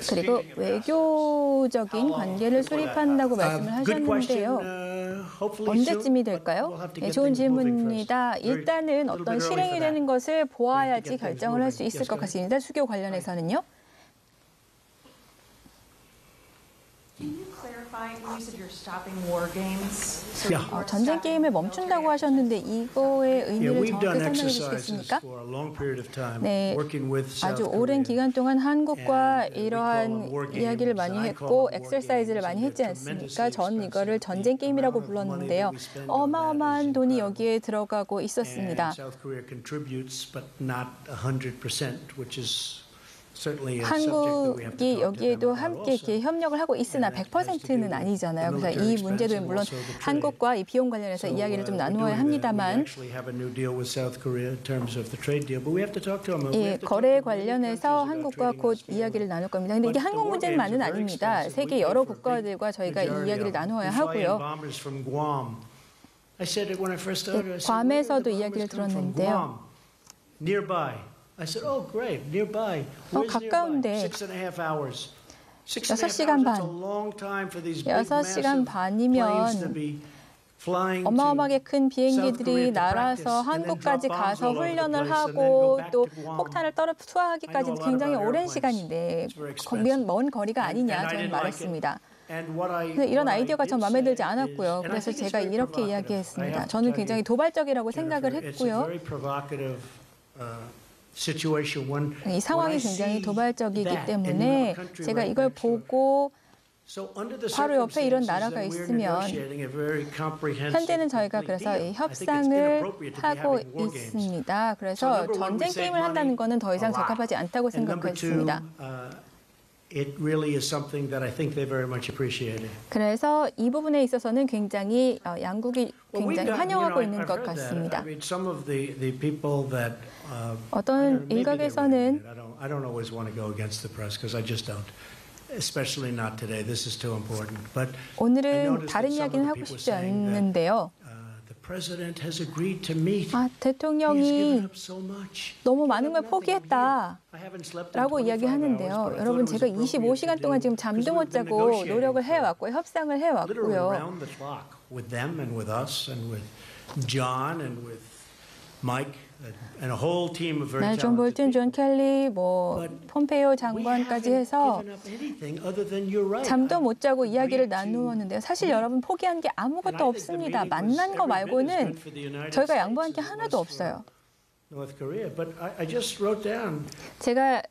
그리고 외교적인 관계를 수립한다고 말씀을 하셨는데요. 언제쯤이 될까요? 네, 좋은 질문입니다. 일단은 어떤 실행이 되는 것을 보아야지 결정을 할 수 있을 것 같습니다. 수교 관련해서는요. 전쟁 게임을 멈춘다고 하셨는데 이거의 의미를 정확히 설명해 주시겠습니까? 네, 아주 오랜 기간 동안 한국과 이러한 이야기를 많이 했고 엑서사이즈를 많이 했지 않습니까? 전 이거를 전쟁 게임이라고 불렀는데요. 어마어마한 돈이 여기에 들어가고 있었습니다. 한국이 여기에도 함께 이렇게 협력을 하고 있으나 100%는 아니잖아요. 그래서 이 문제도 물론 한국과 이 비용 관련해서 이야기를 좀 나누어야 합니다만 이 거래 관련해서 한국과 곧 이야기를 나눌 겁니다. 근데 이게 한국 문제만은 아닙니다. 세계 여러 국가들과 저희가 이 이야기를 나누어야 하고요. 괌에서도 이야기를 들었는데요. 가까운데 6시간 반. 6시간 반이면 어마어마하게 큰 비행기들이 날아서 한국까지 가서 훈련을 하고 또 폭탄을 투하하기까지 굉장히 오랜 시간인데 먼 거리가 아니냐 저는 말했습니다. 이런 아이디어가 전 마음에 들지 않았고요. 그래서 제가 이렇게 이야기했습니다. 저는 굉장히 도발적이라고 생각을 했고요. 이 상황이 굉장히 도발적이기 때문에 제가 이걸 보고 바로 옆에 이런 나라가 있으면 현재는 저희가 그래서 이 협상을 하고 있습니다. 그래서 전쟁 게임을 한다는 것은 더 이상 적합하지 않다고 생각했습니다. 그래서 이 부분에 있어서는 굉장히 양국이 굉장히 환영하고 있는 것 같습니다. 어떤 일각에서는 오늘은 다른 이야기는 하고 싶지 않는데요. 대통령이 너무 많은 걸 포기했다라고 이야기하는데요. 여러분, 제가 25시간 동안 지금 잠도 못 자고 노력을 해왔고 협상을 해왔고요. 존 볼튼, 존 켈리, 폼페이오 장관까지 해서 잠도 못 자고 이야기를 나누었는데요. 사실 여러분 포기한 게 아무것도 없습니다. 만난 거 말고는 저희가 양보한 게 하나도 없어요. 제가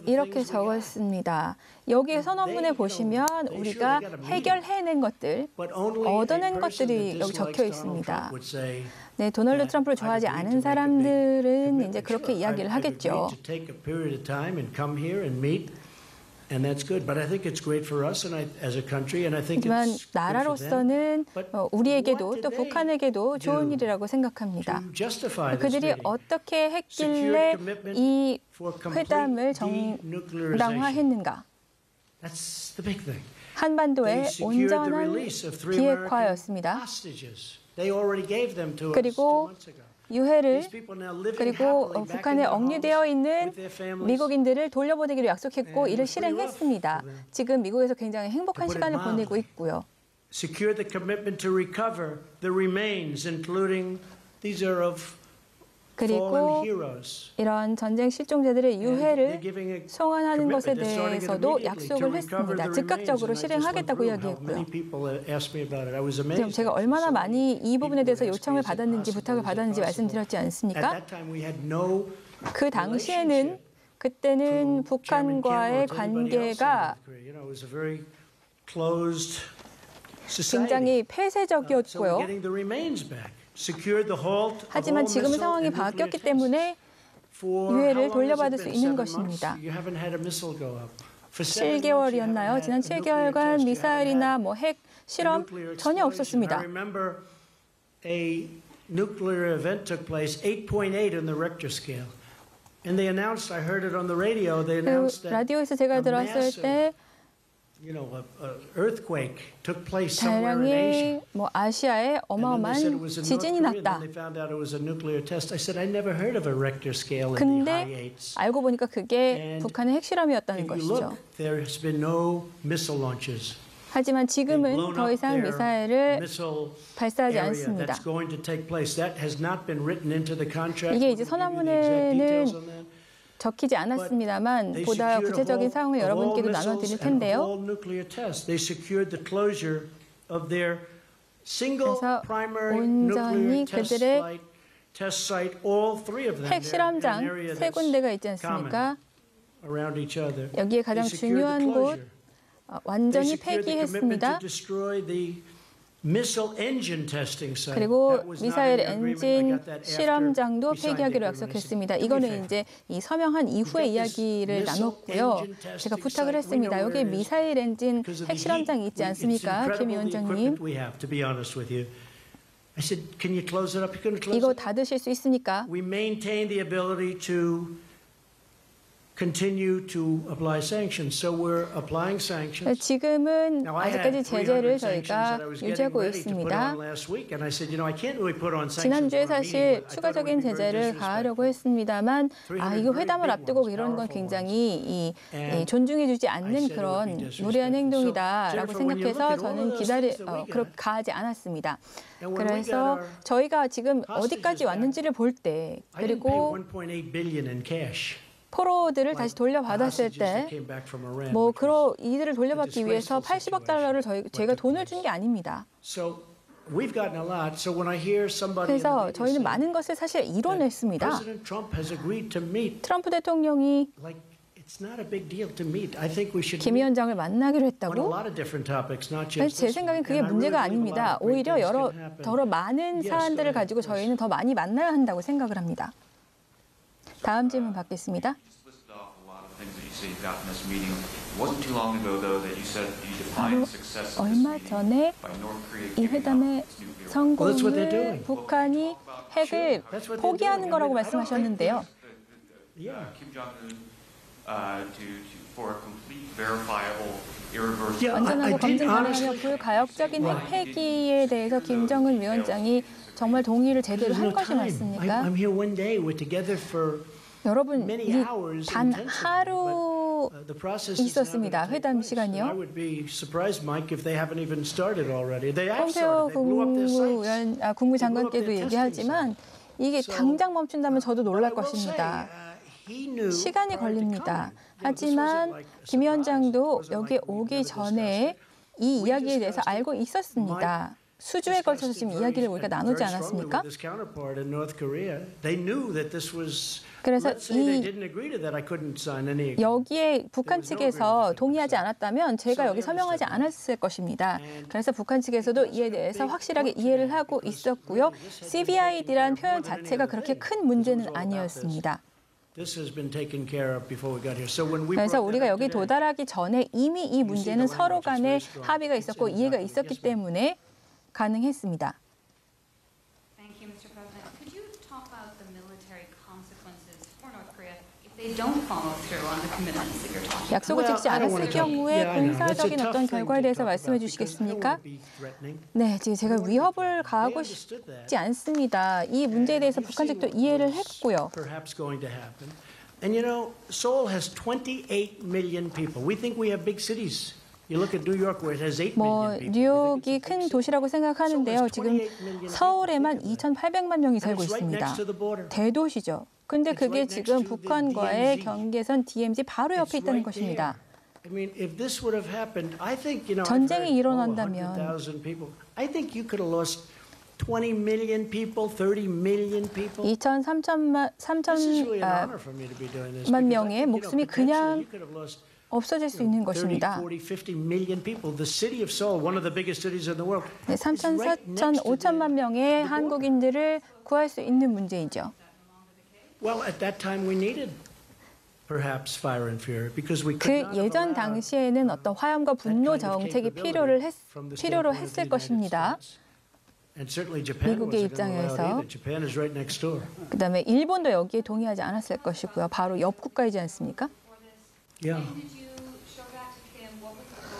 이렇게 적었습니다. 여기 선언문에 보시면 우리가 해결해낸 것들, 얻어낸 것들이 여기 적혀 있습니다. 네, 도널드 트럼프를 좋아하지 않은 사람들은 이제 그렇게 이야기를 하겠죠. 하지만 나라로서는 우리에게도 또 북한에게도 좋은 일이라고 생각합니다. 그들이 어떻게 했길래 이 회담을 정당화했는가? 한반도의 온전한 비핵화였습니다. 그리고 유해를 그리고 북한에 억류되어 있는 미국인들을 돌려보내기로 약속했고 이를 실행했습니다. 지금 미국에서 굉장히 행복한 시간을 보내고 있고요. 그리고 이런 전쟁 실종자들의 유해를 송환하는 것에 대해서도 약속을 했습니다. 즉각적으로 실행하겠다고 이야기했고요. 지금 제가 얼마나 많이 이 부분에 대해서 요청을 받았는지 부탁을 받았는지 말씀드렸지 않습니까? 그 당시에는 그때는 북한과의 관계가 굉장히 폐쇄적이었고요. 하지만 지금 상황이 바뀌었기 때문에 유해를 돌려받을 수 있는 것입니다. 7개월이었나요? 지난 7개월간 미사일이나 핵 실험 전혀 없었습니다. 라디오에서 제가 들었을 때 대량의 아시아에 어마어마한 지진이 났다. 근데 알고 보니까 그게 북한의 핵실험이었다는 것이죠. 하지만 지금은 더 이상 미사일을 발사하지 않습니다. 이게 이제 선언문에는 적히지 않았습니다만 보다 구체적인 사항을 여러분께도 나눠드릴 텐데요. 그래서 온전히 그들의 핵실험장 세 군데가 있지 않습니까? 여기에 가장 중요한 곳 완전히 폐기했습니다. 그리고 미사일 엔진 실험장도 폐기하기로 약속했습니다. 이거는 이제 이 서명한 이후의 이야기를 나눴고요. 제가 부탁을 했습니다. 여기 미사일 엔진 핵실험장이 있지 않습니까, 김 위원장님? 이거 닫으실 수 있습니까? 지금은 아직까지 제재를 저희가 유지하고 있습니다. 지난주에 사실 추가적인 제재를 가하려고 했습니다만 이거 회담을 앞두고 이런 건 굉장히 존중해주지 않는 그런 무리한 행동이다라고 생각해서 저는 그렇게 가하지 않았습니다. 그래서 저희가 지금 어디까지 왔는지를 볼 때 그리고 포로들을 다시 돌려받았을 때 이들을 돌려받기 위해서 80억 달러를 저희가 돈을 준 게 아닙니다. 그래서 저희는 많은 것을 사실 이뤄냈습니다. 트럼프 대통령이 김 위원장을 만나기로 했다고? 제 생각엔 그게 문제가 아닙니다. 오히려 여러 많은 사안들을 가지고 저희는 더 많이 만나야 한다고 생각을 합니다. 다음 질문 받겠습니다. 바로 얼마 전에 이 회담의 성공을 북한이 핵을 포기하는 거라고 말씀하셨는데요. 완전하고 검증 가능하며 불가역적인 핵 폐기에 대해서 김정은 위원장이 정말 동의를 제대로 한 것이 맞습니까? 여러분, 단 하루 있었습니다. 회담 시간이요. 폼페오 국무장관께도 얘기하지만 이게 당장 멈춘다면 저도 놀랄 것입니다. 시간이 걸립니다. 하지만 김 위원장도 여기 오기 전에 이 이야기에 대해서 알고 있었습니다. 수주에 걸쳐서 지금 이야기를 우리가 나누지 않았습니까? 그래서 여기에 북한 측에서 동의하지 않았다면 제가 여기 서명하지 않았을 것입니다. 그래서 북한 측에서도 이에 대해서 확실하게 이해를 하고 있었고요. CVID라는 표현 자체가 그렇게 큰 문제는 아니었습니다. 그래서 우리가 여기 도달하기 전에 이미 이 문제는 서로 간에 합의가 있었고 이해가 있었기 때문에 가능했습니다. 약속을 지키지 않았을 경우에 군사적인 어떤 결과에 대해서 말씀해 주시겠습니까? 네, 지금 제가 위협을 가하고 싶지 않습니다. 이 문제에 대해서 북한 측도 이해를 했고요. And you know, Seoul has 28 million people. We think we have big cities. 뉴욕이 큰 도시라고 생각하는데요. 지금 서울에만 2,800만 명이 살고 있습니다. 대도시죠. 근데 그게 지금 북한과의 경계선 DMZ 바로 옆에 있다는 것입니다. 전쟁이 일어난다면 3천만 명의 목숨이 그냥 없어질 수 있는 것입니다. 3천, 4천, 5천만 명의 한국인들을 구할 수 있는 문제이죠. 그 예전 당시에는 어떤 화염과 분노 정책이 필요로 했을 것입니다. 미국의 입장에서. 그다음에 일본도 여기에 동의하지 않았을 것이고요. 바로 옆 국가이지 않습니까?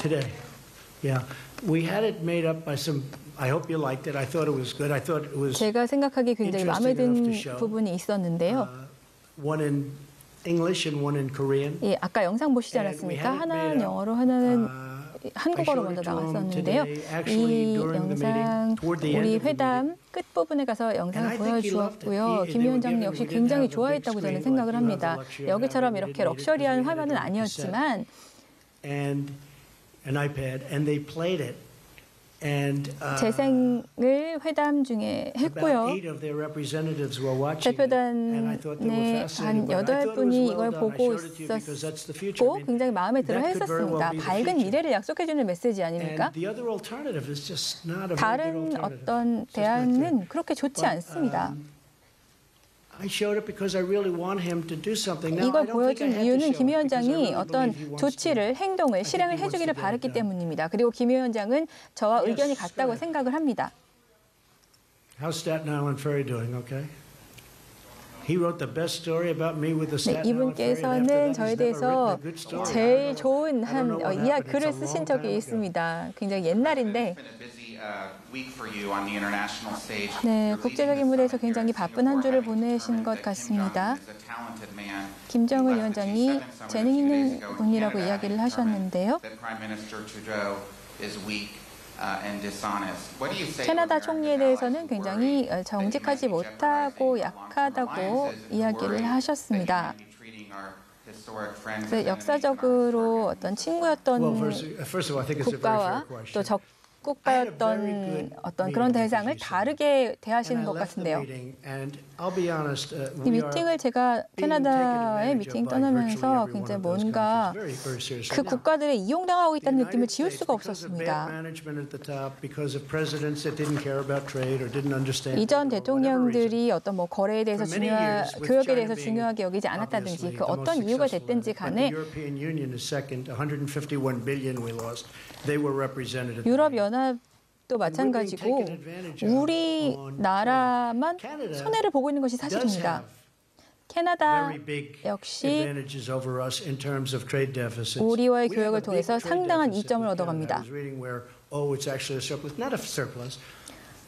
Today. Yeah. We had it made up by some. I hope you liked it. I thought it was good. I thought it was. 제가 생각하기에 굉장히 마음에 든 부분이 있었는데요. One in English and one in Korean. 예, 아까 영상 보시지 않았습니까? 하나는 영어로, 하나는 한국어로 먼저 나왔었는데요. 이 영상 우리 회담 끝부분에 가서 영상을 보여주었고요. 김 위원장님 역시 굉장히 좋아했다고 저는 생각을 합니다. 여기처럼 이렇게 럭셔리한 화면은 아니었지만 an iPad and they played it. 재생을 회담 중에 했고요. 대표단의 한 8분이 이걸 보고 있었고 굉장히 마음에 들어 했었습니다. 밝은 미래를 약속해주는 메시지 아닙니까? 다른 어떤 대안은 그렇게 좋지 않습니다. 이걸 보여준 이유는 김 위원장이 어떤 조치를, 행동을, 실행을 해주기를 바랐기 때문입니다. 그리고 김 위원장은 저와 의견이 같다고 생각을 합니다. 네, 이분께서는 저에 대해서 제일 좋은 글을 쓰신 적이 있습니다. 굉장히 옛날인데 네, 국제적인 무대에서 굉장히 바쁜 한 주를 보내신 것 같습니다. 김정은 위원장이 재능 있는 분이라고 이야기를 하셨는데요. 캐나다 총리에 대해서는 굉장히 정직하지 못하고 약하다고 이야기를 하셨습니다. 역사적으로 어떤 친구였던 국가와 또 국가였던 어떤 그런 대상을 다르게 대하시는 것 같은데요. 이 미팅을 제가 캐나다의 미팅 떠나면서 굉장히 뭔가 그 국가들에 이용당하고 있다는 느낌을 지울 수가 없었습니다. 이전 대통령들이 어떤 뭐 거래에 대해서 교역에 대해서 중요하게 여기지 않았다든지 그 어떤 이유가 됐든지 간에 유럽연합도 마찬가지고 우리나라만 손해를 보고 있는 것이 사실입니다. 캐나다 역시 우리와의 교역을 통해서 상당한 이점을 얻어갑니다.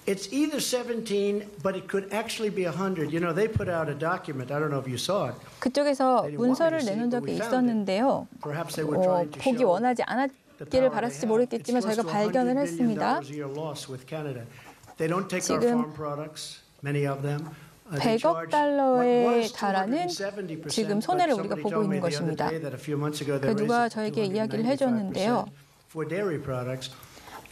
It's either 17, but it could actually be 100. You know, they put out a document. I don't know if you saw it. 그쪽에서 문서를 내놓은 적이 있었는데요. 보기 원하지 않았기를 바랐을지 모르겠지만 저희가 발견을 했습니다. 지금 100억 달러에 달하는 지금 손해를 우리가 보고 있는 것입니다. 누가 저에게 이야기를 해줬는데요.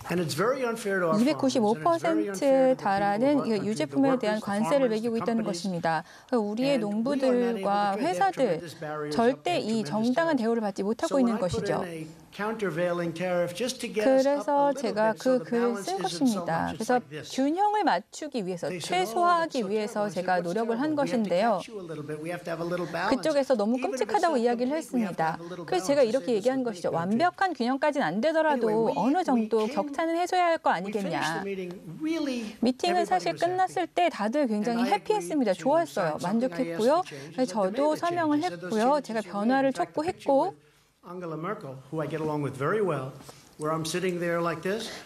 295%에 달하는 유제품에 대한 관세를 매기고 있다는 것입니다. 우리의 농부들과 회사들 절대 이 정당한 대우를 받지 못하고 있는 것이죠. 그래서 제가 그 글을 쓴 것입니다. 그래서 균형을 맞추기 위해서, 최소화하기 위해서 제가 노력을 한 것인데요. 그쪽에서 너무 끔찍하다고 이야기를 했습니다. 그래서 제가 이렇게 얘기한 것이죠. 완벽한 균형까지는 안 되더라도 어느 정도 격차는 해소해야 할 거 아니겠냐. 미팅은 사실 끝났을 때 다들 굉장히 해피했습니다. 좋았어요. 만족했고요. 저도 서명을 했고요. 제가 변화를 촉구했고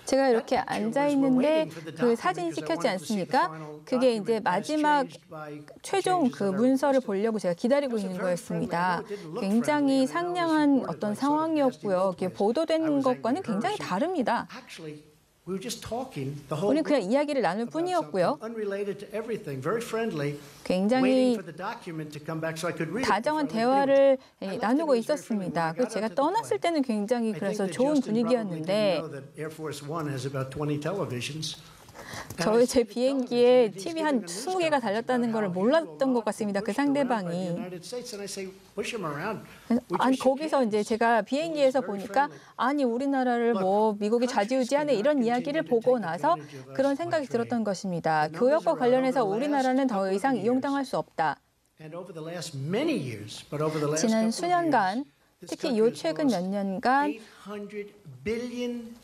제가 이렇게 앉아 있는데 그 사진이 찍혔지 않습니까? 그게 이제 마지막 최종 그 문서를 보려고 제가 기다리고 있는 거였습니다. 굉장히 상냥한 어떤 상황이었고요. 보도된 것과는 굉장히 다릅니다. 우리는 그냥 이야기를 나눌 뿐이었고요. 굉장히 다정한 대화를 나누고 있었습니다. 그래서 제가 떠났을 때는 굉장히 그래서 좋은 분위기였는데 제 비행기에 TV 한 20개가 달렸다는 걸 몰랐던 것 같습니다. 그 상대방이. 아니, 거기서 이제 제가 비행기에서 보니까 아니 우리나라를 뭐 미국이 좌지우지하네 이런 이야기를 보고 나서 그런 생각이 들었던 것입니다. 교역과 관련해서 우리나라는 더 이상 이용당할 수 없다. 지난 수년간 특히 요 최근 몇 년간 $800 billion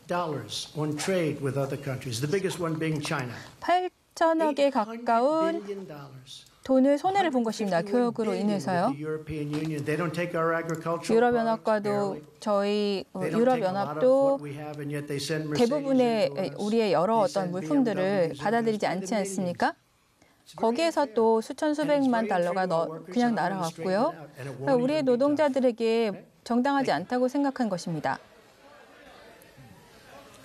on trade with other countries. The biggest one being China. 8천억에 가까운 돈을 손해를 본 것입니다. 교역으로 인해서요. 유럽연합과도 저희 유럽연합도 대부분의 우리의 여러 어떤 물품들을 받아들이지 않지 않습니까? 거기에서 또 수천 수백만 달러가 그냥 날아갔고요. 우리의 노동자들에게 정당하지 않다고 생각한 것입니다.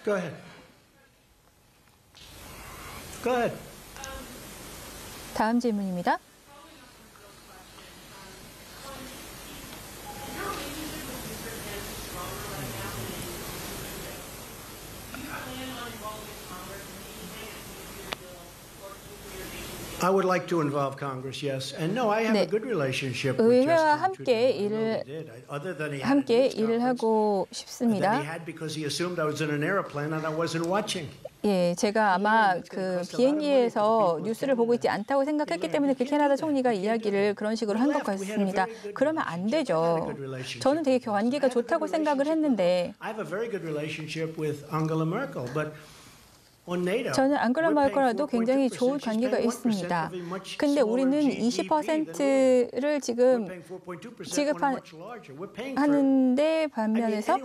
Go ahead. Go ahead. 다음 질문입니다. I would like to involve Congress, yes. And no, I have a good relationship with 의회와 Justin 함께 일을 하고 싶습니다. He had because he assumed I was in an airplane and I wasn't watching. 예, 제가 아마 그 비행기에서 뉴스를 보고 있지 않다고 생각했기 때문에 그 캐나다 총리가 이야기를 그런 식으로 한 것 같습니다. 그러면 안 되죠. 저는 되게 관계가 좋다고 생각을 했는데 I have a very good relationship with Angela Merkel, but on NATO, 저는 앙겔라 메르켈과도 굉장히 좋은 관계가 있습니다. 근데 우리는 20%를 지금 지급하는데 반면에서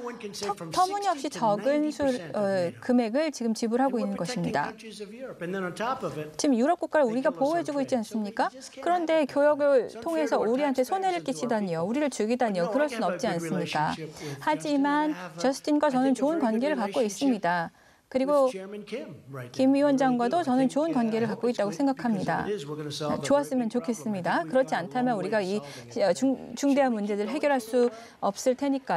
터무니없이 적은 금액을 지금 지불하고 있는 것입니다. 지금 유럽 국가를 우리가 보호해주고 있지 않습니까? 그런데 교역을 통해서 우리한테 손해를 끼치다니요, 우리를 죽이다니요, 그럴 수는 없지 않습니까? 하지만 저스틴과 저는 좋은 관계를 갖고 있습니다. 그리고 김 위원장과도 저는 좋은 관계를 갖고 있다고 생각합니다. 좋았으면 좋겠습니다. 그렇지 않다면 우리가 이 중대한 문제들을 해결할 수 없을 테니까요.